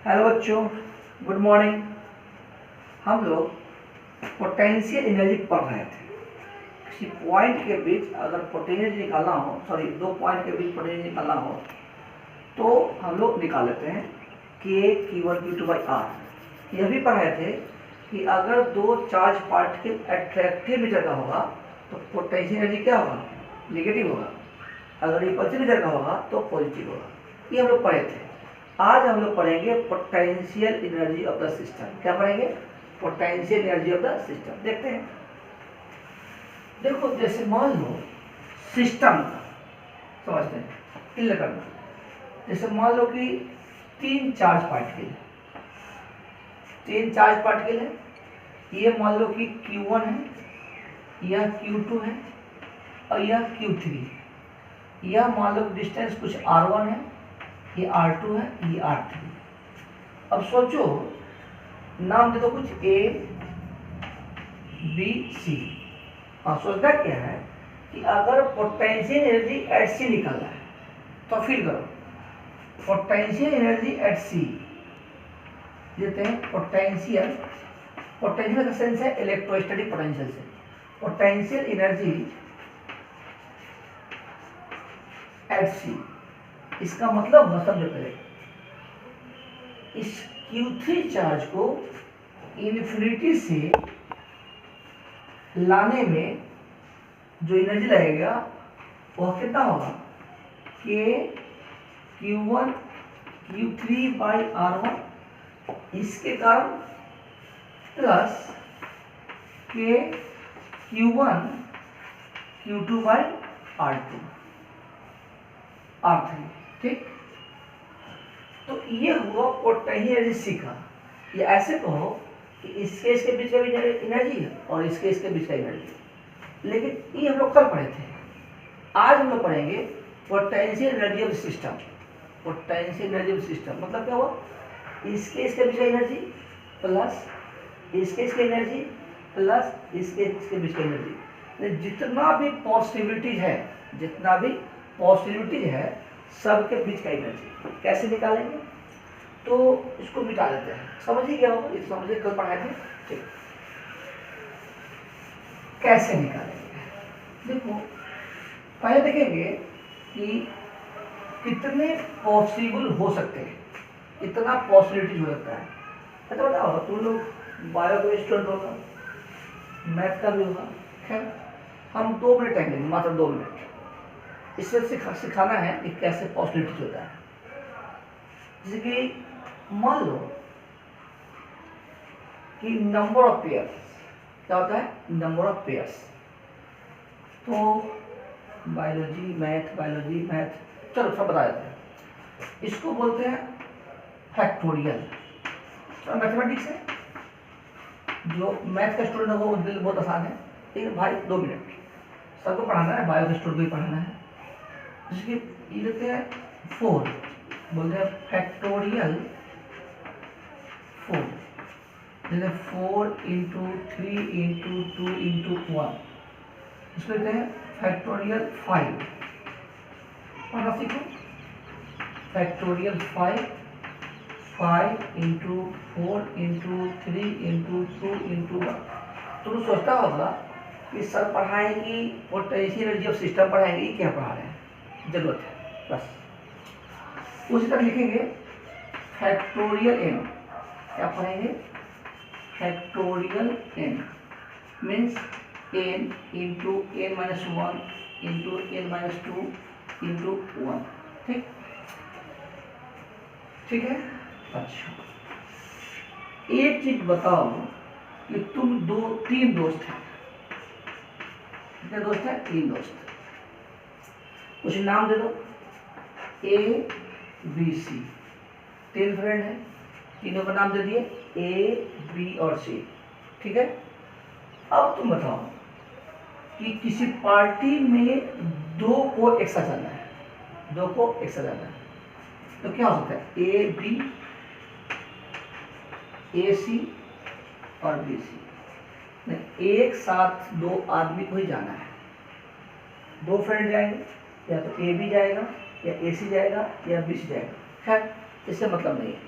Hello बच्चों, good morning. हम लोग पोटेंशियल एनर्जी पढ़ रहे थे। किसी पॉइंट के बीच अगर पोटेंशियल निकालना हो, दो पॉइंट के बीच पोटेंशियल निकालना हो तो हम लोग निकाल लेते हैं के Q1 Q2 बाई आर। यह भी पढ़े थे कि अगर दो चार्ज पार्टिकल अट्रैक्टिव मीटर का होगा तो पोटेंशियल एनर्जी क्या होगा, नेगेटिव होगा। अगर रिपल्सिव मीटर का होगा तो पॉजिटिव होगा। ये हम लोग पढ़े थे। आज हम लोग पढ़ेंगे potential energy of the system. क्या पढ़ेंगे? Potential energy of the system. देखते हैं। देखो, जैसे मान लो सिस्टम का समझते हैं, क्लियर करना। जैसे मान लो कि तीन चार्ज पार्टिकल है। ये मान लो कि Q1 है, यह Q2 है और यह Q3। यह मान लो डिस्टेंस कुछ R1 है, ये R2 है, ये R3। अब सोचो, नाम दे दो कुछ A B C। हाँ, सोचना क्या है कि अगर पोटेंशियल एनर्जी एट C निकलना है तो फील करो पोटेंशियल एनर्जी एट C देते हैं। पोटेंशियल का सेंस है इलेक्ट्रोस्टैटिक पोटेंशियल से। पोटेंशियल एनर्जी एट C, इसका मतलब हुआ, समझो पहले, इस Q3 चार्ज को इन्फिनिटी से लाने में जो एनर्जी लगेगा वह कितना होगा? के Q1 Q3 बाई R1 इसके कारण प्लस के Q1 Q2 बाई R3। ठीक, तो ये हुआ पोटेंशियल एनर्जी C का। ये ऐसे कहो कि इसके बीच का भी एनर्जी है और इसके बीच का एनर्जी है। लेकिन ये हम लोग कल पढ़े थे। आज हम लोग पढ़ेंगे potential energy of system. Potential energy of system मतलब क्या हुआ? इसके बीच का एनर्जी प्लस इसके एनर्जी प्लस इसके बीच का एनर्जी। जितना भी पॉसिबिलिटीज है सबके बीच का एनर्जी कैसे निकालेंगे? तो इसको मिटा देते हैं। समझिए क्या होगा, इस समझिए, कल पढ़ाए थे। ठीक, कैसे निकालेंगे? देखो, पहले देखेंगे कि कितने पॉसिबल हो सकते हैं, कितना पॉसिबिलिटी हो सकता है। अच्छा बताओ, तुम लोग बायो का स्टूडेंट होगा, मैथ का भी होगा। खैर, हम 2 मिनट टाइम लेंगे, मात्र 2 मिनट। इससे सिखाना है कि कैसे पॉसिबिलिटी होता है। जैसे कि मान लो कि नंबर ऑफ पेयर्स, क्या होता है? Number of pairs. तो बायोलॉजी मैथ, चलो सब बता देते हैं। इसको बोलते हैं फैक्टोरियल। मैथमेटिक्स है, जो मैथ का स्टूडेंट होगा उसके लिए बहुत आसान है। लेकिन भाई 2 मिनट सबको पढ़ाना है, बायो के स्टूडेंट को भी पढ़ाना है। जैसे कि ये लेते हैं 4, बोलते हैं फैक्टोरियल 4। जैसे 4 इंटू 3 इंटू 2 इंटू 1। इसको लेते हैं फैक्टोरियल 5। पढ़ना सीखो। Factorial 5 into 4 into 3 into 2 into 1। तुम सोचता होगा कि सर पढ़ाएंगी पोटेंशियल एनर्जी ऑफ सिस्टम पढ़ाएंगी, क्या पढ़ा रहे हैं? जरूरत है बस। उसी तरह लिखेंगे फैक्टोरियल n। क्या पढ़ेंगे? Factorial n means n into n minus 1 into n minus 2 into 1। ठीक है। अच्छा, एक चीज बताओ कि तुम 3 दोस्त हैं। कितने दोस्त हैं? 3 दोस्त। कुछ नाम दे दो, A B C। 3 फ्रेंड हैं, तीनों का नाम दे दिए A B और C। ठीक है। अब तुम बताओ कि किसी पार्टी में 2 को एक साथ जाना है, तो क्या हो सकता है? A B, A C और B C। नहीं, एक साथ 2 आदमी को ही जाना है। 2 फ्रेंड जाएंगे, या तो A B जाएगा या A C जाएगा या B C जाएगा। खैर, इससे मतलब नहीं है।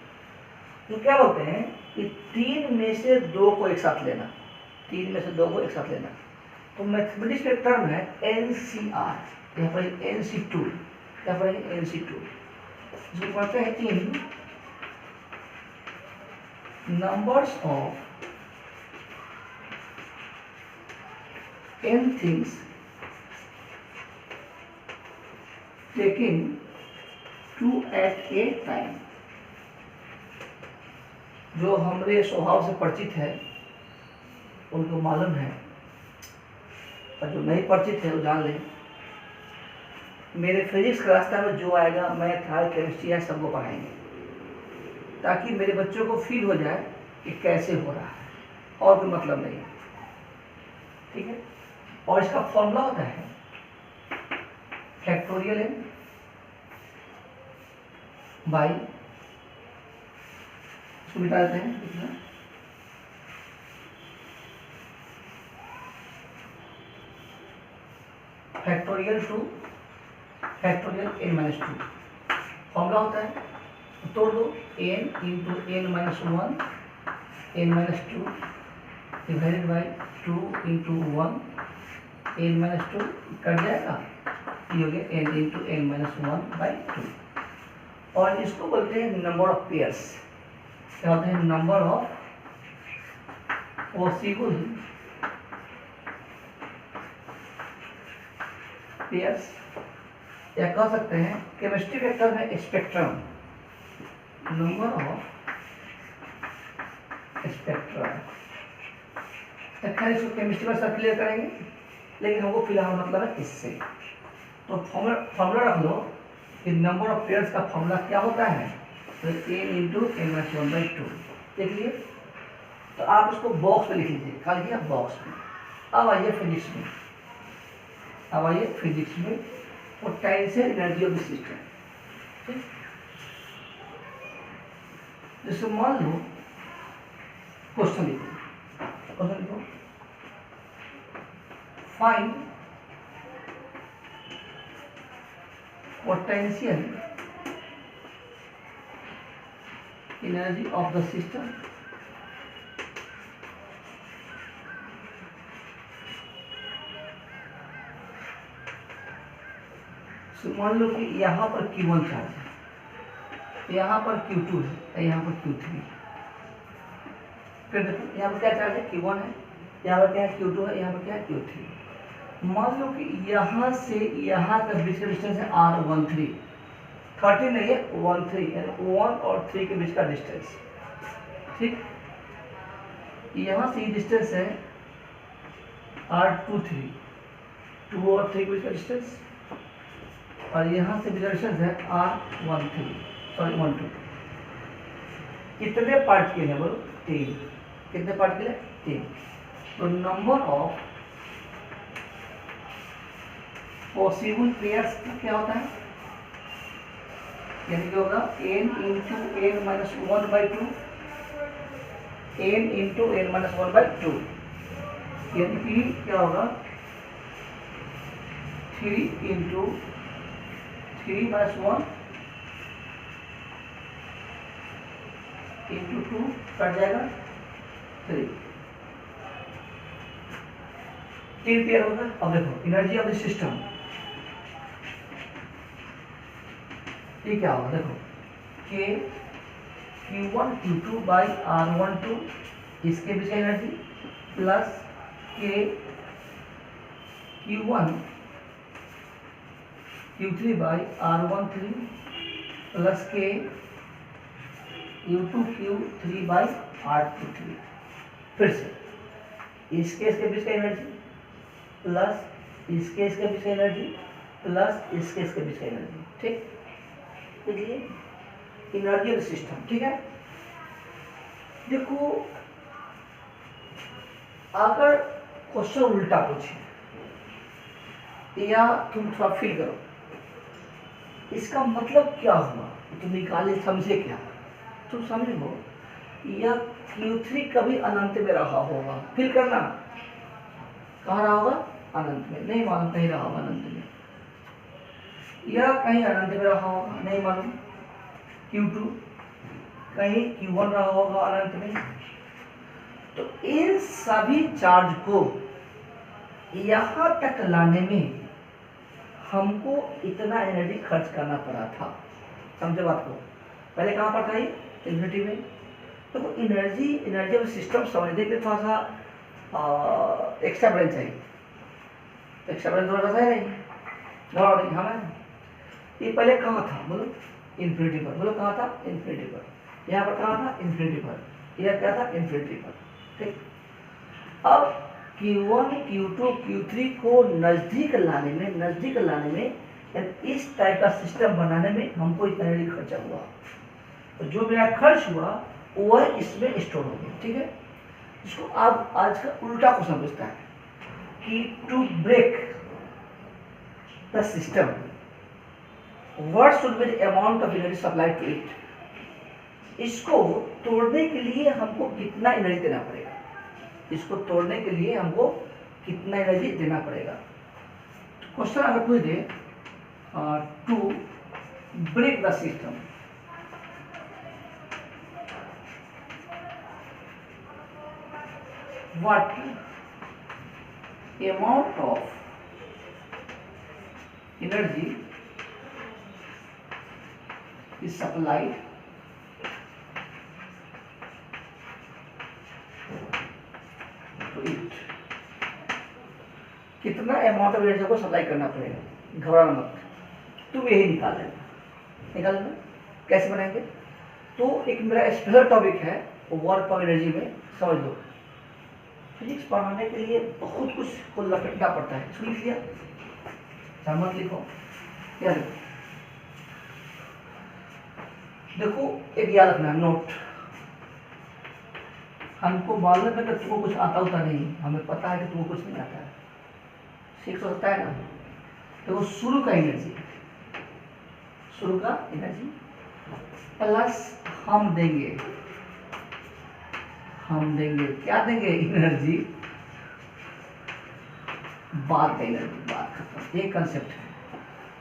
तो क्या बोलते हैं कि 3 में से 2 को एक साथ लेना, 3 में से 2 को एक साथ लेना। तो मैथमेटिक्स का टर्म है NCR, यहाँ पर NC2, यहाँ पर NC2, जो पढ़ते हैं इन numbers of n things taken 2 at a time। जो हमारे स्वभाव से परिचित है उनको मालूम है, और जो नहीं परिचित है वो जान लें। मेरे फिजिक्स का रास्ता में जो आएगा, मैथ है, केमिस्ट्री है, सबको पढ़ाएंगे, ताकि मेरे बच्चों को फील हो जाए कि कैसे हो रहा है, और कोई मतलब नहीं है, ठीक है। और इसका फॉर्मूला होता है फैक्टोरियल n बाई, इसको मिटा देते हैं कितना, फैक्टोरियल 2 फैक्टोरियल n-2 फॉर्मूला होता है। तोड़ दो, n into n-1 n-2 divided by 2 into 1 n-2 cut जाएगा, ये हो गया n इंटू n-1 बाई 2। और इसको बोलते हैं नंबर ऑफ पेयर्स। क्या होते हैं? नंबर ऑफ पॉसिबल पेयर्स, या कह सकते हैं केमिस्ट्री का टर्म है स्पेक्ट्रम, नंबर ऑफ स्पेक्ट्रम। खैर इसको केमिस्ट्री में सब क्लियर करेंगे, लेकिन हमको फिलहाल मतलब है इससे। तो फॉर्मूला रख लो कि नंबर ऑफ पेयर्स का फॉर्मूला क्या होता है, तो n इंटू n-1/2 देख लिए। तो आप इसको बॉक्स में लिख लीजिए, खाली किया बॉक्स में। अब आइए फिजिक्स में, अब आइए फिजिक्स में potential energy of the system, ठीक। जैसे मान लो क्वेश्चन लिखो, find potential energy of the system मान लो कि यहाँ पर Q1 चार्ज है, यहाँ पर Q2 है, यहाँ पर Q3। फिर देखो यहाँ पर क्या चार्ज है, Q1 है, यहाँ पर क्या है, Q2 है, यहाँ पर क्या है, Q3। मान लो कि यहाँ से यहाँ का बीच का डिस्टेंस है R13, 13 नहीं है 13, यानी 1 और 3 के बीच का डिस्टेंस, ठीक। यहाँ से ये डिस्टेंस है R23, 2 और 3 के बीच का डिस्टेंस, और यहाँ से डिस्टेंस है R13, सॉरी 12। कितने पार्ट के हैं बोलो? 3। कितने पार्ट के लिए? 3। तो नंबर ऑफ पॉसिबल पेयर्स क्या होता है, यानी क्या होगा n into n-1/2, n into n-1/2, यानी कि क्या होगा 3 इंटू 3-1 इंटू 2 कट जाएगा 3 पेयर होगा। अब देखो एनर्जी ऑफ द सिस्टम ये क्या होगा, देखो K Q1 Q2 by R12 इसके बीच का energy plus K Q1 Q3 by R13 plus K Q2 Q3 by R23। फिर से इसके बीच का एनर्जी प्लस इसके बीच का एनर्जी प्लस इसके बीच का एनर्जी, ठीक। देखिए एनर्जी ऑफ सिस्टम, ठीक है। देखो अगर क्वेश्चन उल्टा पूछे या तुम थोड़ा फील करो इसका मतलब क्या हुआ, तुम निकाले समझे क्या, तुम समझे हो या Q3 कभी अनंत में रहा होगा, फील करना कहाँ रहा होगा, अनंत में, नहीं मालूम कहीं रहा होगा अनंत में, या कहीं अनंत में रहा होगा नहीं मालूम। Q2 कहीं Q1 रहा होगा अनंत में। तो इन सभी चार्ज को यहाँ तक लाने में हमको इतना एनर्जी खर्च करना पड़ा था। समझे बात को? पहले कहाँ पर था ये? इन्फिनिटी में। तो एनर्जी ऑफ सिस्टम समझने के लिए थोड़ा सा एक्स्ट्रा ब्रेन चाहिए। एक्स्ट्रा ब्रेन थोड़ा सा है नहीं हमें। ये पहले कहाँ था बोलो? इन्फिनिटी पर। बोलो कहाँ था? इन्फिनिटी पर। यहाँ पर कहाँ था? इन्फिनिटी पर। यह क्या था? इन्फिनिटी पर। ठीक। अब Q1, Q2, Q3 को नज़दीक लाने में इस टाइप का सिस्टम बनाने में हमको इतना एनर्जी खर्चा हुआ। तो जो मेरा खर्च हुआ वह इसमें स्टोर हो गया। ठीक है। इसको आप आज का उल्टा क्वेश्चन पूछता है कि to break the system what should be the amount of energy supply to it. इसको तोड़ने के लिए हमको कितना एनर्जी देना पड़ेगा? इसको तोड़ने के लिए हमको कितना एनर्जी देना पड़ेगा? क्वेश्चन अगर पूछ दे to break the system, what amount of energy is supplied to it। कितना अमाउंट ऑफ एनर्जी को सप्लाई करना पड़ेगा? घबराना मत, तुम यही निकाल लेना। कैसे बनाएंगे? तो एक मेरा स्पेशल टॉपिक है वर्क ऑफ एनर्जी में, समझ लो। फिजिक्स पढ़ाने के लिए बहुत कुछ को लपेटना पड़ता है। सुन लिया? मत लिखो यार। देखो एक याद रखना नोट, हमको मालूम है कि तुमको कुछ आता होता नहीं, हमें पता है कि तुमको कुछ नहीं आता है, सीख सकता है ना। देखो शुरू का एनर्जी प्लस हम देंगे क्या देंगे? एनर्जी। बात एनर्जी, बात खत्म। ये कंसेप्ट है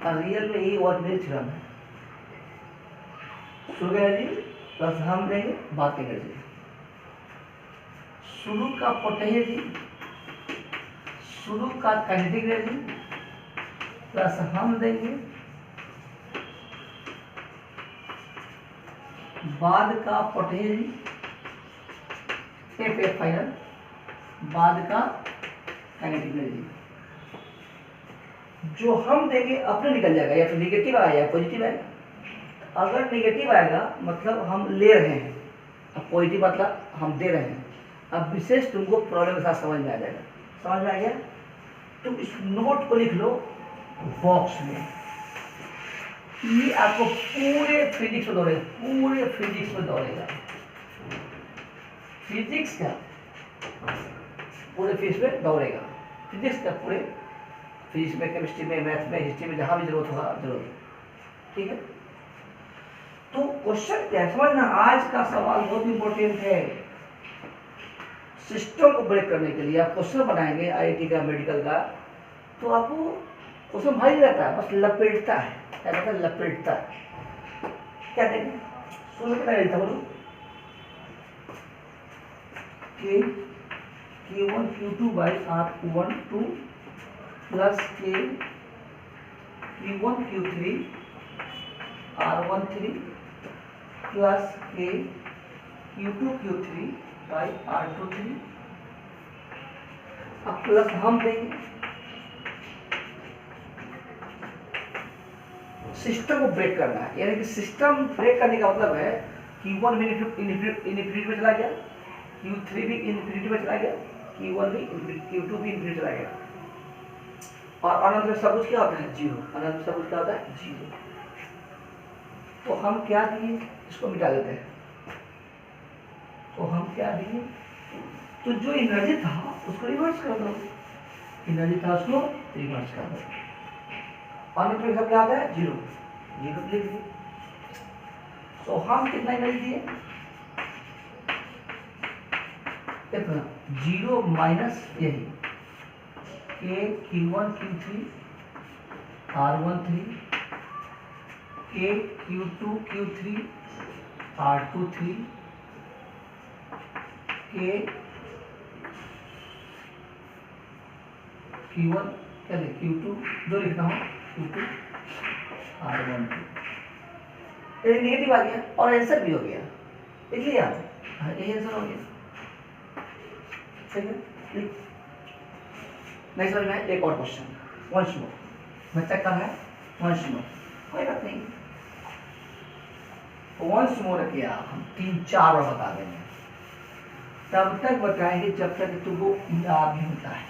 और रियल में यही ऑर्डिनरी थ्योरम है। शुरू एनर्जी प्लस हम देंगे बात एनर्जी। शुरू का पोटेंशियल, शुरू का काइनेटिक एनर्जी प्लस हम देंगे बाद का पोटेंशियल एफ फाइनल, बाद का काइनेटिक एनर्जी। जो हम देंगे अपने निकल जाएगा, या तो निगेटिव आएगा या पॉजिटिव आएगा। अगर निगेटिव आएगा मतलब हम ले रहे हैं, अब पॉजिटिव मतलब हम दे रहे हैं। अब विशेष तुमको प्रॉब्लम के साथ समझ में आ जाएगा। समझ में आ गया? तुम इस नोट को लिख लो बॉक्स में। ये आपको पूरे फिजिक्स में दौड़ेगा, फिजिक्स का पूरे फिजिक्स में दौड़ेगा। फिजिक्स का पूरे फिजिक्स में, केमिस्ट्री में, मैथ में, हिस्ट्री में, जहां भी जरूरत होगा जरूरत। ठीक है। तो क्वेश्चन क्या समझना, आज का सवाल बहुत इंपॉर्टेंट है। सिस्टम को ब्रेक करने के लिए आप क्वेश्चन बनाएंगे आईआईटी का, मेडिकल का, तो आपको क्वेश्चन भारी रहता है, बस लपेटता है। क्या कहता है? लपेटता है। क्या देंगे? सुनो कितना रहता बोलो? Q1 Q2 by R12 plus Q1 Q3 R13 plus Q2 Q3 by R23। अब प्लस हम देंगे। सिस्टम को ब्रेक करना है, यानी कि सिस्टम ब्रेक करने का मतलब है Q1 भी इन्फिनिटी में चला गया, Q3 भी इन्फिनिटी में चला गया, Q1 भी Q2 भी इन्फिनिटी चला गया। और अनंत में सब कुछ क्या होता है? जीरो। अनंत में सब कुछ क्या होता है? जीरो। तो हम क्या दिए? इसको मिटा देते हैं। तो हम क्या दिए? तो जो एनर्जी था उसको रिवर्स कर दो, एनर्जी था उसको रिवर्स कर दो। अनंत में सब क्या आता है? जीरो। जीरो लिख दिए। तो हम कितना एनर्जी दिए? कितना? जीरो माइनस यही Q1 Q3 R13 Q2 Q3 R23 के Q1 क्या लिख Q2 जो लिखना हो Q2 R12 ये नेगेटिव आ गया और आंसर भी हो गया, लिख लिया। हाँ ये आंसर हो गया, ठीक है। नहीं समझ में, एक और क्वेश्चन वंस मोर, बच्चा कर है वंस मोर, कोई बात नहीं, वंस मोर किया हम 3-4 बार बता देंगे, तब तक बताएंगे जब तक तुमको याद नहीं होता है।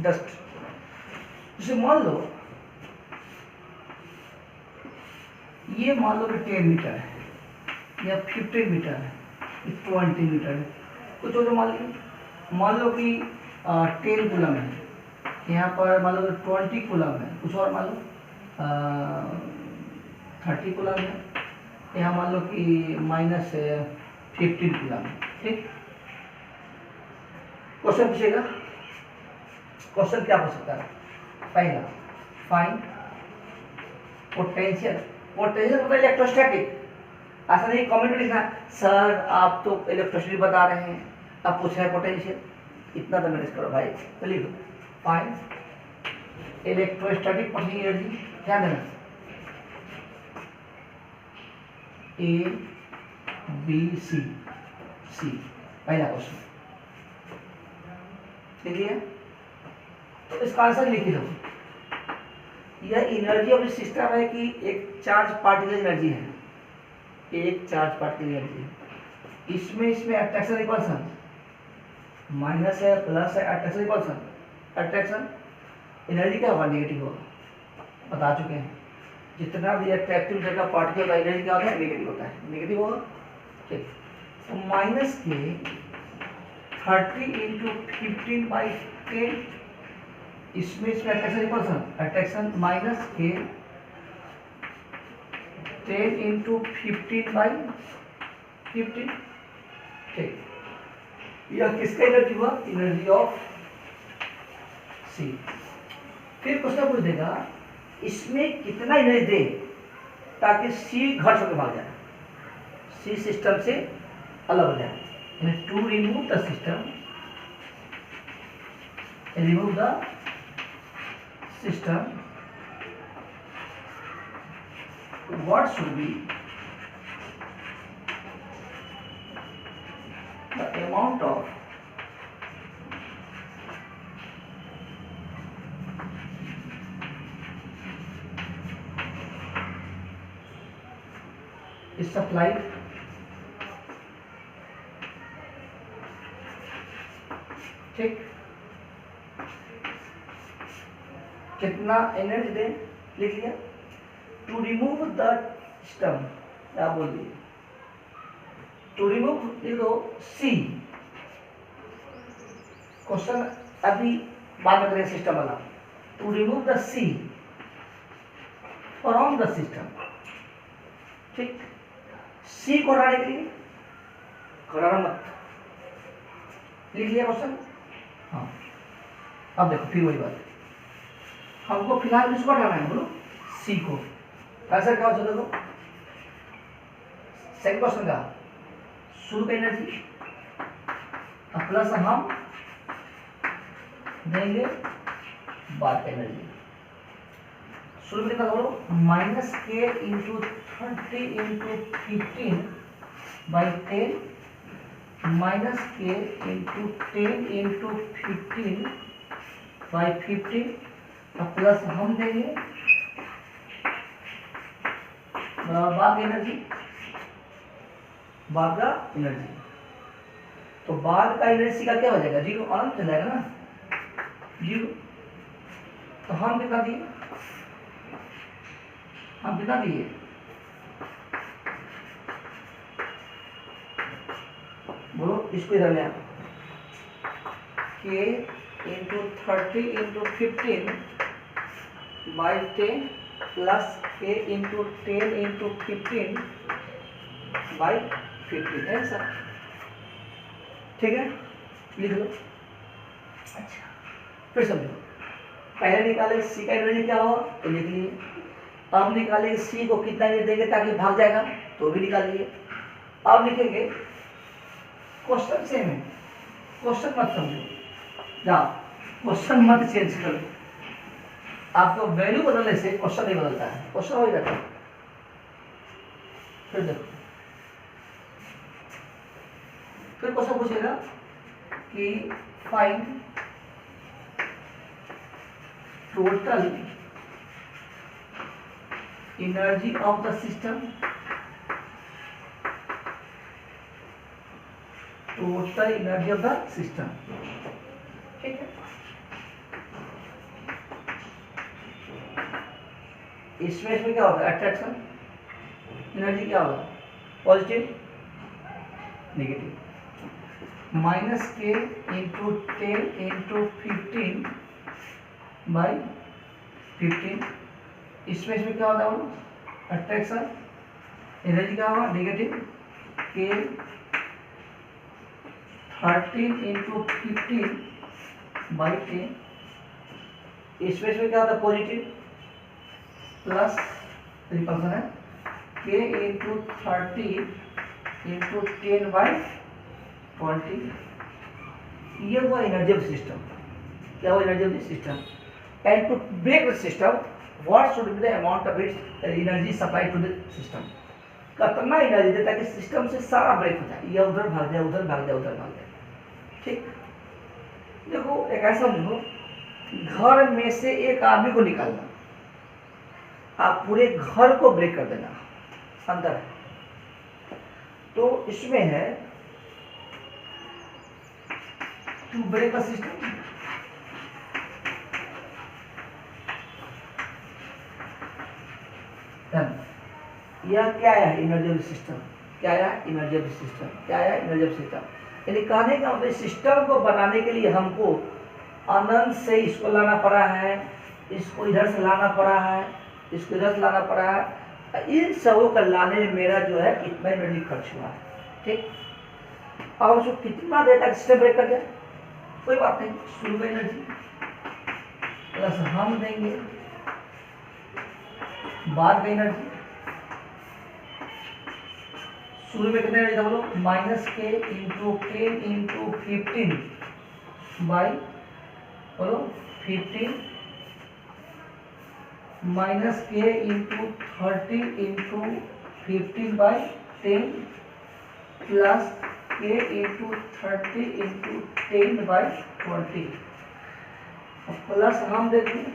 डस्ट, जैसे मान लो ये मान लो कि 10 मीटर है या 15 मीटर है, 20 मीटर है, कुछ और मान लो कि 10 कूलम है, यहाँ पर मान लो 20 कूलम है, कुछ और मान लो 30 कूलम है, यहाँ मान लो कि -15 कूलम है, ठीक। क्वेश्चन पूछेगा, क्वेश्चन क्या पूछ सकता है? पहला फाइंड पोटेंशियल, पोटेंशियल मतलब इलेक्ट्रोस्टैटिक, ऐसा नहीं कमेंट में लिखना सर आप तो इलेक्ट्रोस्टैटिक बता रहे हैं, आप पूछ रहे हैं पोटेंशियल, इतना तो मैनेज करो भाई। तो लिखो फाइंड इलेक्ट्रोस्टैटिक पोटेंशियल एनर्जी, ध्यान देना A B C, पहला क्वेश्चन लिखिए, तो इसका आंसर लिख लो। यह एनर्जी ऑफ सिस्टम है कि एक चार्ज पार्टिकल एनर्जी है, एक चार्ज पार्टिकल एनर्जी है, इसमें अट्रैक्शन रिपल्सन माइनस है प्लस है, अट्रैक्शन रिपल्सन, अट्रैक्शन एनर्जी क्या होगा? नेगेटिव होगा, बता चुके हैं, जितना भी अट्रैक्टिव जगह पार्टिकल का एनर्जी क्या होता है? नेगेटिव होता है, नेगेटिव होगा, ठीक। तो माइनस के 30 × 15/10, इसमें अट्रैक्शन रिपल्सन, अट्रैक्शन माइनस के 10 × 15/15, ठीक। यह किसका एनर्जी हुआ? एनर्जी ऑफ सी। फिर क्वेश्चन पूछ देगा इसमें कितना एनर्जी दे ताकि सी घट होकर भाग जाए, सी सिस्टम से अलग हो जाए, to remove the system, remove the system, what should be the amount of is supplied ठीक, कितना एनर्जी दे, लिख लिया। टू रिमूव द सिस्टम क्या बोल दिए, टू रिमूव लिख दो सी, क्वेश्चन अभी बाद में करेंगे सिस्टम वाला। To remove the C from the system, ठीक। सी को हटाने के लिए घटाना मत, लिख लिया क्वेश्चन। हाँ अब देखो फिर वही बात, हमको फिलहाल इसको हटाना है, बोलो सी को। आंसर क्या हो चलो देखो, सेकंड क्वेश्चन का शुरू का एनर्जी प्लस हम देंगे बाद का एनर्जी। शुरू में कितना बोलो, -k × 30 × 15/10 -k × 10 × 15/15 प्लस हम देंगे बाद एनर्जी, बाद का एनर्जी। तो बाद का एनर्जी का क्या हो जाएगा? 0, अनंत चल जाएगा ना, 0। तो हम कितना दिए, हम कितना दिए, बोलो इसको इधर ले आओ, k × 30 × 15/10 प्लस k × 10 × 15/15 ऐसा, ठीक है, लिख लो। अच्छा फिर समझो, पहले निकाले सी का एनर्जी क्या होगा तो लिख लिए। अब निकालेंगे सी को कितना एनर्जी देंगे ताकि भाग जाएगा तो भी निकालिए। अब लिखेंगे क्वेश्चन सेम है, क्वेश्चन मत समझो, जा क्वेश्चन मत चेंज करो। आपको वैल्यू बदलने से क्वेश्चन नहीं बदलता है, क्वेश्चन हो जाता है। फिर देखो, फिर क्वेश्चन पूछेगा कि find total energy of the system, total energy of the system. ठीक है, इसमें क्या होता है अट्रैक्शन एनर्जी क्या होगा पॉजिटिव नेगेटिव, माइनस के इंटू 10 इंटू 15 बाई 15। इसमें क्या होता है अट्रैक्शन एनर्जी क्या होगा नेगेटिव के 13 इंटू 15 बाई 10। इसमें क्या होता है पॉजिटिव प्लस रिपल्सन है के इंटू 30 इंटू 10 बाई 20। ये हुआ एनर्जी ऑफ सिस्टम। क्या हुआ energy of system? And to break the system what should be the amount of its energy supply to the system. कितना एनर्जी देता है कि सिस्टम से सारा ब्रेक हो जाए, या उधर भाग जाए उधर भाग जाए उधर भाग जाए। ठीक, देखो एक ऐसा समझो, घर में से एक आदमी को निकालना, आप पूरे घर को ब्रेक कर देना अंदर। तो इसमें है टू ब्रेक द सिस्टम, यह क्या है एनर्जी ऑफ सिस्टम, क्या है एनर्जी ऑफ सिस्टम, क्या है एनर्जी ऑफ सिस्टम। यानी कहने का मतलब सिस्टम को बनाने के लिए हमको अनंत से इसको लाना पड़ा है, इसको इधर से लाना पड़ा है, इसको इधर से लाना पड़ा है। इन सबों का लाने में मेरा जो है कितना एनर्जी खर्च हुआ है। ठीक, और उसको कितना देर तक सिस्टम ब्रेक कर जाए कोई बात नहीं, शुरू में एनर्जी प्लस हम देंगे बाद में एनर्जी। शुरू में कितना एनर्जी था बोलो माइनस के इंटू 10 इंटू 15 बाई बोलो 15 माइनस के इंटू 30 इंटू 15 बाई 10 प्लस के इंटू 30 इंटू 10 बाई 20 प्लस हम देते हैं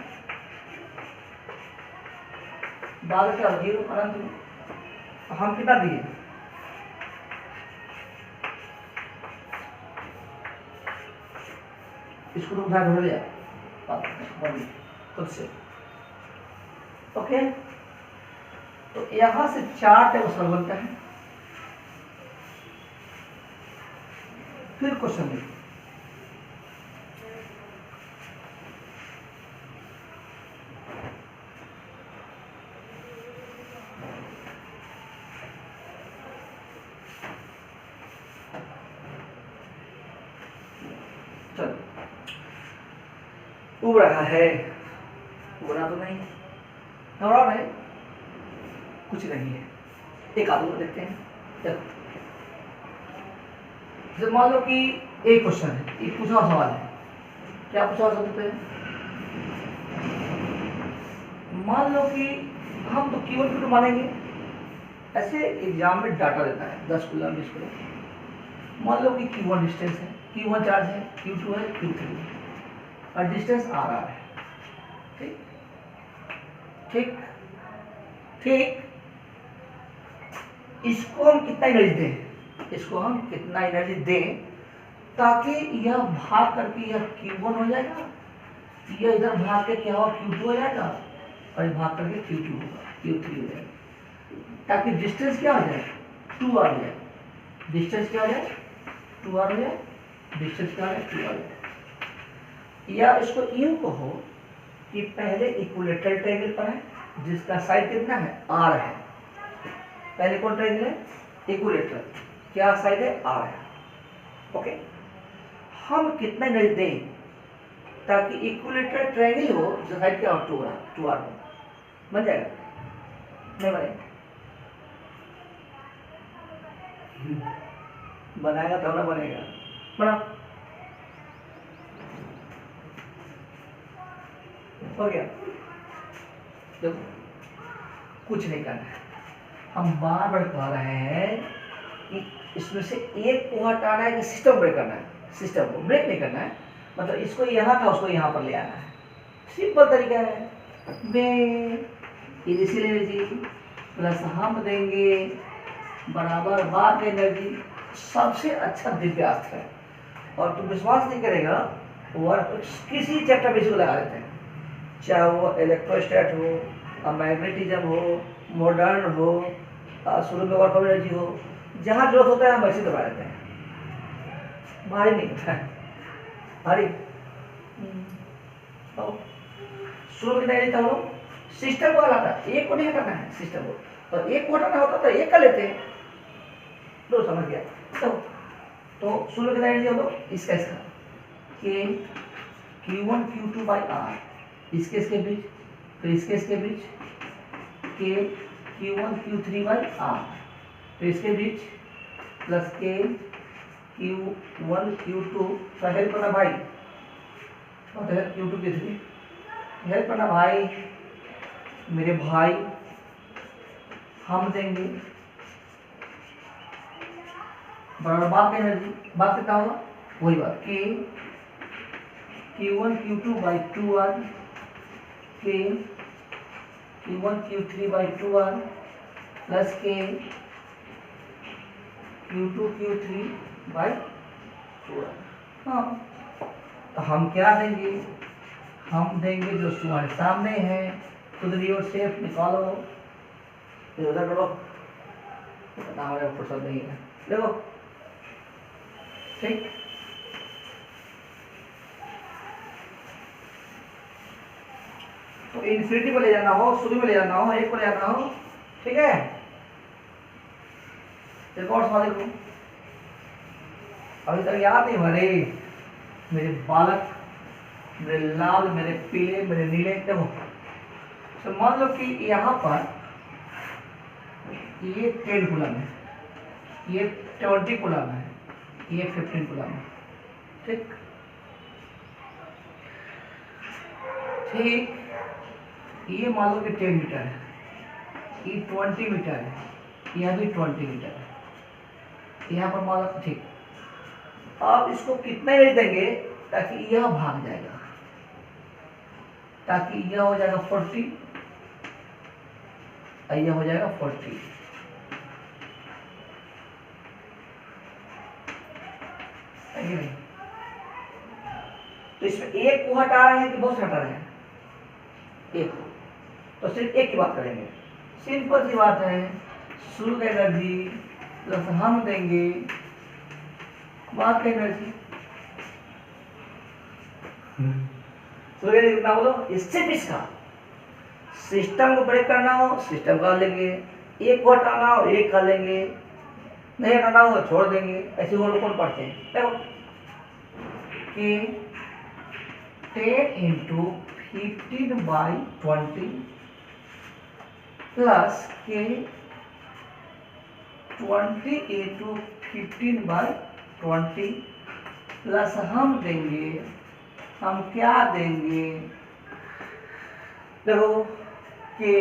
बाद क्या जीरो अनंत। हम कितना दिए इसको तो उधार हो गया खुद से। ओके, तो यहां से 4 टेबल सॉल्व बनता है। फिर क्वेश्चन देखिए, चलो उब रहा है, उबरा तो नहीं, घबराओ नहीं, कुछ नहीं है। एक आदमी को देखते हैं। देखो जब मान लो कि एक क्वेश्चन है, एक पूछा सवाल है, क्या पूछा सकते हैं? मान लो कि हम तो कीवर्ड को तो मानेंगे, ऐसे एग्जाम में डाटा देता है 10 कूलम 20 कूलम। मान लो कि Q1 डिस्टेंस है, Q1 चार्ज है, Q2 है, Q3 है और डिस्टेंस RR है। ठीक ठीक ठीक, इसको हम कितना एनर्जी दें, इसको हम कितना एनर्जी दें ताकि यह भाग करके यह Q1 हो जाएगा, यह इधर भाग के क्या होगा Q2 हो जाएगा और ये भाग करके Q2 होगा, Q3 हो जाएगा, ताकि डिस्टेंस क्या हो जाए 2R हो जाए। डिस्टेंस क्या हो जाए 2R हो जाए, डिस्टेंस क्या हो जाए 2R हो जाए। या इसको यूं कहो कि पहले इक्विलेटरल ट्रायंगल पर है जिसका साइड कितना है R है। पहले कौन ट्रायंगल है इक्विलेटरल, क्या साइड है R है। ओके, हम कितना एनर्जी दें ताकि इक्विलेटरल ट्रायंगल हो जो साइड क्या हो 2r हो, बन जाएगा नहीं बनेगा? बनाएगा तब ना बनेगा। बना हो गया। देखो कुछ नहीं करना है, हम बार बार कह रहे हैं कि इसमें से एक को हटाना है कि सिस्टम ब्रेक करना है। सिस्टम को ब्रेक नहीं करना है, मतलब इसको यहाँ था उसको यहाँ पर ले आना है। सिंपल तरीका है। इनिशियल एनर्जी प्लस हम देंगे बराबर बात एनर्जी। सबसे अच्छा दिव्यास्त्र है और तुम विश्वास नहीं करेगा, वर्क किसी चैप्टर में इसको लगा देते हैं, चाहे वो इलेक्ट्रोस्टैट हो, मैग्नेटिज्म हो, मॉडर्न हो, शुरू में वर्क ऑफ एनर्जी हो, जहाँ जरूरत होता है हम वैसे दबा देते हैं। भारी नहीं होता है, भारी तो शुरू में नहीं था वो सिस्टम को हटाता है, एक को नहीं हटाना है सिस्टम को, और एक को हटाना होता तो एक कर लेते हैं। तो समझ गया? तो शुरू में एनर्जी हो इसका के Q1 Q2 बाई R, इसके बीच, फिर इसके बीच के Q1 Q3 बाई R, फिर इसके बीच प्लस के Q1 Q2 का हेल्प करना भाई, Q2 Q3 हेल्प करना भाई, मेरे भाई हम देंगे बराबर बात एनर्जी। बात कितना होगा वही बात के Q1 Q2 बाई 2R के Q1 Q3 by 2R plus के Q2 Q3 बाई 2R। हाँ तो हम क्या देंगे, हम देंगे जो तुम्हारे सामने है, खुद रियोर शेप निकालो, उधर करो, पता हमारे फुर्सत नहीं है, देखो ठीक। तो इन्फिनिटी को ले जाना हो, शुरू में ले जाना हो, एक को ले जाना हो, ठीक है। एक और सवाल देखो, अभी तक याद नहीं भरे मेरे बालक, मेरे लाल, मेरे पीले, मेरे नीले। देखो तो मान लो कि यहाँ पर ये 10 कूलम है, ये 20 कूलम है, ये 15 कूलम है, ठीक ठीक। ये मान लो कि 10 मीटर है, ये 20 मीटर है, यह भी 20 मीटर है, यहाँ पर मान लो ठीक। आप इसको कितना एनर्जी देंगे ताकि यह भाग जाएगा, ताकि यह हो जाएगा 40 और यह हो जाएगा 40। तो इसमें एक को हटा रहे हैं कि बहुत हटा रहे हैं? एक को, तो सिर्फ एक की बात करेंगे। सिंपल सी बात है, शुरू एनर्जी प्लस हम देंगे बात एनर्जी। शुरू एनर्जी कितना बोलो, इससे इसका सिस्टम को ब्रेक करना हो सिस्टम का लेंगे, एक को हटाना हो एक का लेंगे, नहीं हटाना हो छोड़ देंगे। ऐसे वो लोग कौन पढ़ते हैं? देखो कि 10 इंटू 15 बाई 20 प्लस के 20 इंटू 15 बाई 20 प्लस हम देंगे, हम क्या देंगे, देखो कि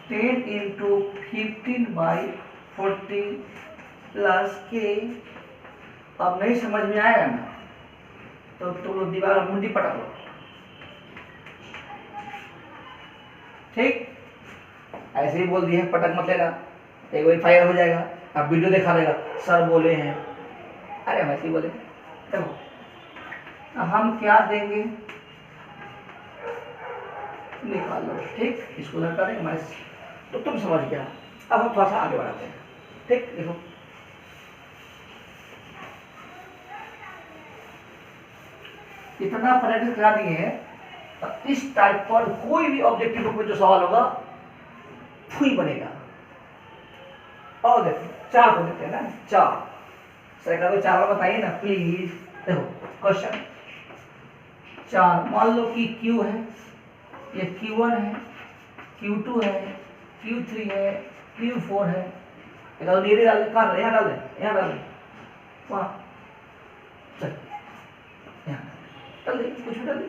10 इंटू 15 बाई 40 प्लस के, अब नहीं समझ में आएगा ना तो तुम लोग दीवार मुंडी पटक लो, ठीक। ऐसे ही बोल दिए पटक मत लेना, एक बार फायर हो जाएगा, अब वीडियो दिखा देगा सर बोले हैं, अरे हम ऐसे ही बोले। देखो हम क्या देंगे निकाल लो, ठीक। इसको लगा देंगे हमारे, तो तुम समझ गया। अब हम थोड़ा सा आगे बढ़ाते हैं, ठीक। देखो इतना प्रैक्टिस करा दिए हैं, तो इस टाइप पर कोई भी ऑब्जेक्टिव बुक में जो सवाल होगा फुई बनेगा। और देखो 4 को देते हैं ना, 4 सर का तो 4 बताइए ना प्लीज। देखो क्वेश्चन 4, मान लो कि Q है, ये Q1 है, Q2 है, Q3 है, Q4 है, डाल दे, कहाँ यहाँ डाल दे, यहाँ डाल दे, वहाँ चल, यहाँ डाल दे, कुछ भी डाल दे।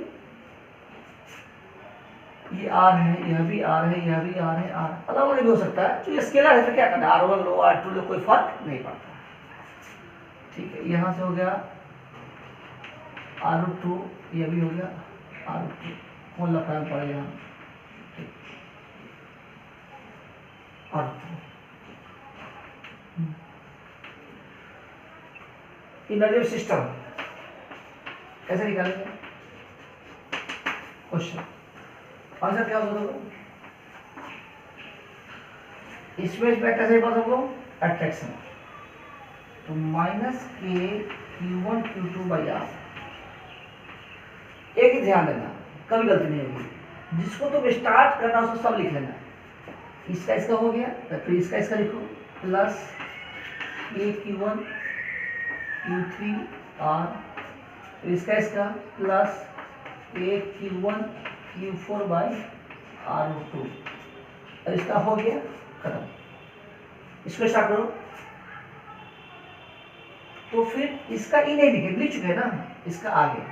ये R है, यह भी R है, यह भी R है, R अलग अलग भी हो सकता है, तो ये स्केलर है तो क्या करना है, R1 लो R2 लो, कोई फर्क नहीं पड़ता। ठीक है, यहाँ से हो गया R2, ये भी हो गया R2, कौन लगाना पड़ेगा यहाँ, R2। इनर्जी सिस्टम कैसे निकालेंगे, क्वेश्चन आंसर क्या होगा, इसमें कैसे पास होगा, अट्रैक्शन, तो माइनस के Q1 Q2 बाई R। एक ही ध्यान देना, कभी गलती नहीं होगी, जिसको तुम स्टार्ट करना उसको सब लिख लेना, इसका इसका हो गया, फिर इसका इसका लिखो, प्लस के Q1 Q3 R, फिर इसका इसका प्लस के Q1 Q4 बाई R2, और इसका हो गया खत्म। इसको स्टार्ट करो, तो फिर इसका ई नहीं लिख चुके ना, इसका आगे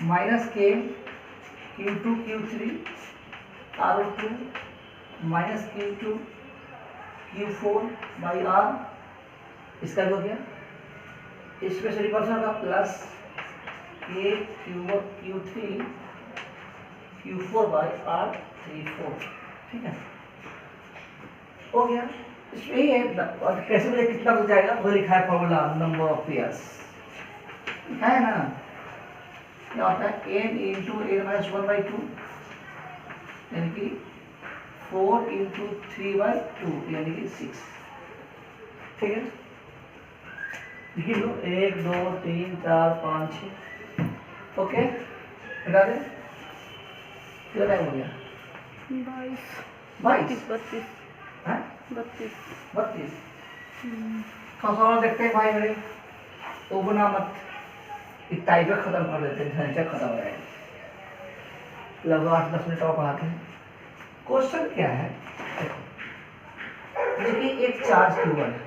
माइनस के Q2 Q3 R2 minus Q2 Q4 by R, इसका हो गया, इसमें से रिवर्स होगा प्लस के Q1 Q3 Q4 by R34, ठीक है, हो गया। इसमें ही है, कैसे मुझे कितना बच जाएगा वो लिखा है फॉर्मूला, नंबर ऑफ पेयर्स है ना, क्या होता है n इंटू n माइनस 1/2 यानी कि 4 इंटू 3/2 यानी कि 6, ठीक है, लिख लो 1 2 3 4 5 6, ओके, हटा दे, कितना टाइम हो गया, 22 32 है 32। सवाल देखते हैं भाई मेरे, तो बना मत, एक टाइगर खत्म कर देते हैं, झंझट खत्म हो जाएगा, लगभग 8-10 मिनट और पढ़ाते हैं। क्वेश्चन क्या है, देखिए एक चार्ज Q1 है,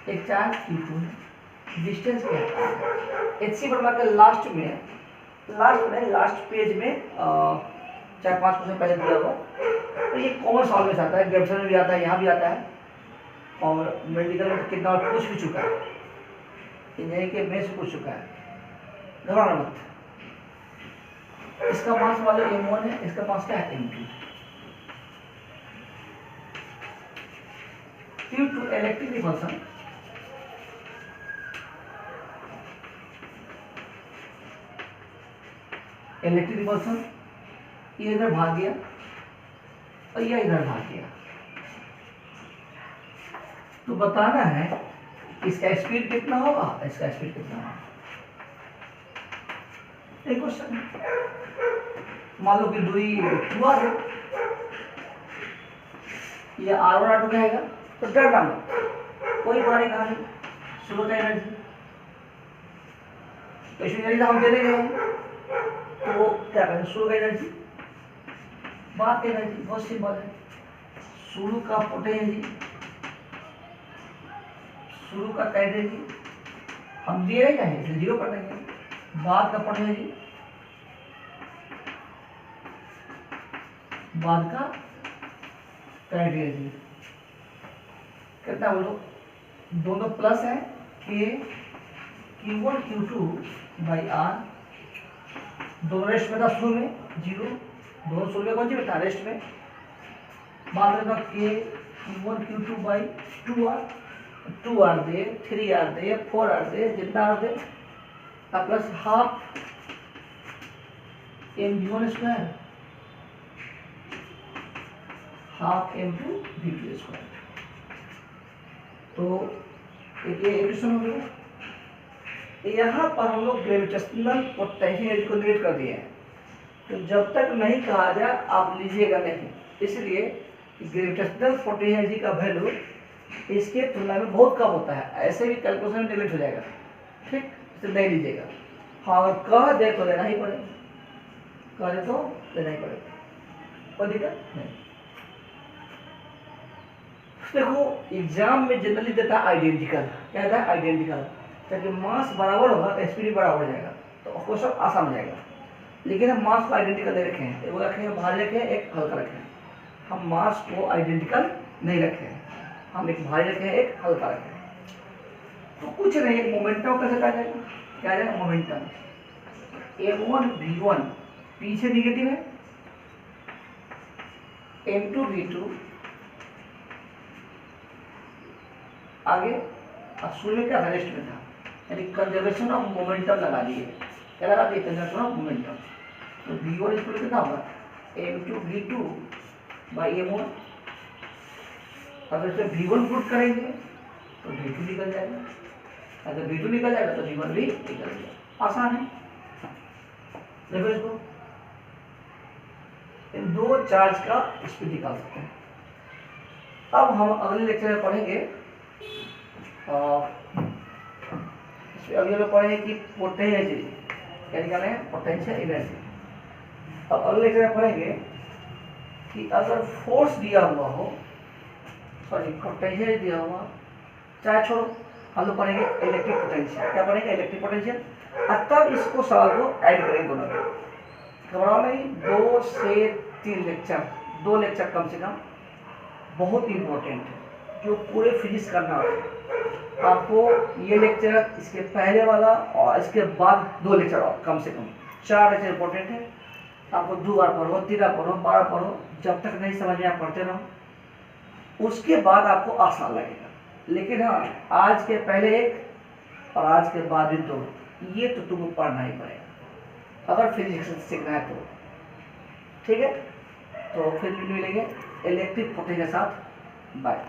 एक चार्ज Q2 है, डिस्टेंस क्या है, HC बनवा के लास्ट पेज में 4-5 क्वेश्चन पहले दिया हुआ, तो ये कॉमन सॉल्व में आता है, ग्रेजुएशन में भी आता है, यहाँ भी आता है, और मेडिकल में कितना पूछ भी चुका है, इंजीनियरिंग के में से पूछ चुका है, घबराना मत। इसका मास वाला M1 है, इसका मास क्या है M2। Q2 electric repulsion, electric repulsion, ये इधर भाग गया और यह इधर भाग गया, तो बताना है इसका स्पीड कितना होगा, इसका स्पीड कितना होगा। एक क्वेश्चन, मान लो कि दूरी 2r है, ये R1 R2 क्या है, तो डरना मत, कोई बारी कहानी, शुरू का एनर्जी, तो इसमें एनर्जी हम दे देंगे, तो वो क्या करें, शुरू का एनर्जी बात एनर्जी बहुत सिंपल है, शुरू का पोटेंशियल, शुरू का एनर्जी हम दे रहे हैं, इसलिए 0 कर देंगे, बाद का पोटेंशियल, बाद का एनर्जी कितना बोलो, दोनों प्लस है, के Q1 Q2 बाई R, दोनों रेस्ट में था, शुरू में 0, दोनों शुरू में कौन सी था, रेस्ट में, बाद में के Q1 Q2 by 2R they, 3R they, 4R दे, जितना R दे, plus half mv1 square, half m2 v2 square. तो एक ये इक्वेशन हो गया। यहाँ पर हम लोग ग्रेविटेशनल पोटेंशियल को निगेट कर दिए हैं, तो जब तक नहीं कहा जाए आप लीजिएगा नहीं, इसलिए ग्रेविटेशनल पोटेंशियल का वैल्यू इसके तुलना में बहुत कम होता है, ऐसे भी कैलकुलेशन में निगेट हो जाएगा, ठीक, इसे नहीं लीजिएगा। हाँ कह दे तो लेना ही पड़ेगा, कह दे तो लेना ही पड़ेगा, कोई दिक्कत नहीं। देखो एग्जाम में जनरली देता है आइडेंटिकल, क्या देता है आइडेंटिकल, ताकि मास बराबर होगा तो स्पीड बराबर हो जाएगा, तो क्वेश्चन आसान हो जाएगा। लेकिन हम मास को आइडेंटिकल नहीं रखे हैं, एक रखे हैं भारी रखे हैं, एक हल्का रखे हैं। हम मास को आइडेंटिकल नहीं रखे हैं, हम एक भारी रखे हैं, एक हल्का रखे हैं। तो कुछ नहीं, एक मोमेंटम कैसे कहा जाएगा, क्या जाएगा मोमेंटम, m1 v1 पीछे निगेटिव है, m2 v2 आगे, और शुरू में क्या था रेस्ट में था, यानी कंजर्वेशन ऑफ मोमेंटम लगा दिए, क्या लगा दिए कंजर्वेशन ऑफ मोमेंटम। तो v1 इक्वल कितना होगा m2 v2 बाई m1, अगर इसे v1 पुट करेंगे तो v2 निकल जाएगा, अगर v2 निकल जाएगा तो v1 भी निकल जाएगा, आसान है। देखो इसको, इन दो चार्ज का स्पीड निकाल सकते हैं। अब हम अगले लेक्चर में पढ़ेंगे, अगले में पढ़ेंगे कि पोटेंशियल क्या निकाले हैं, पोटेंशियल एनर्जी। अब अगले लेक्चर में पढ़ेंगे कि अगर फोर्स दिया हुआ हो, सॉरी पोटेंशियल दिया हुआ, चाहे छोड़ो, हम लोग पढ़ेंगे इलेक्ट्रिक पोटेंशियल, क्या पढ़ेंगे इलेक्ट्रिक पोटेंशियल, और तब इसको सवाल को ऐड करेंगे दोनों में। घबराओ नहीं, 2 से 3 लेक्चर, 2 लेक्चर कम से कम बहुत इंपॉर्टेंट है, जो पूरे फिनिश करना है आपको। ये लेक्चर, इसके पहले वाला और इसके बाद 2 लेक्चर और कम से कम 4 लेक्चर इंपॉर्टेंट है। आपको 2 बार पढ़ो, 3 बार पढ़ो, 12 पढ़ो, जब तक नहीं समझ में आप पढ़ते रहो, उसके बाद आपको आसान लगेगा। लेकिन हाँ, आज के पहले 1 और आज के बाद भी 2, ये तो तुमको पढ़ना ही पड़ेगा अगर फिजिक्स सीखना है तो, ठीक है। तो फिर मिलेंगे इलेक्ट्रिक पोटेंशियल के साथ, बाय।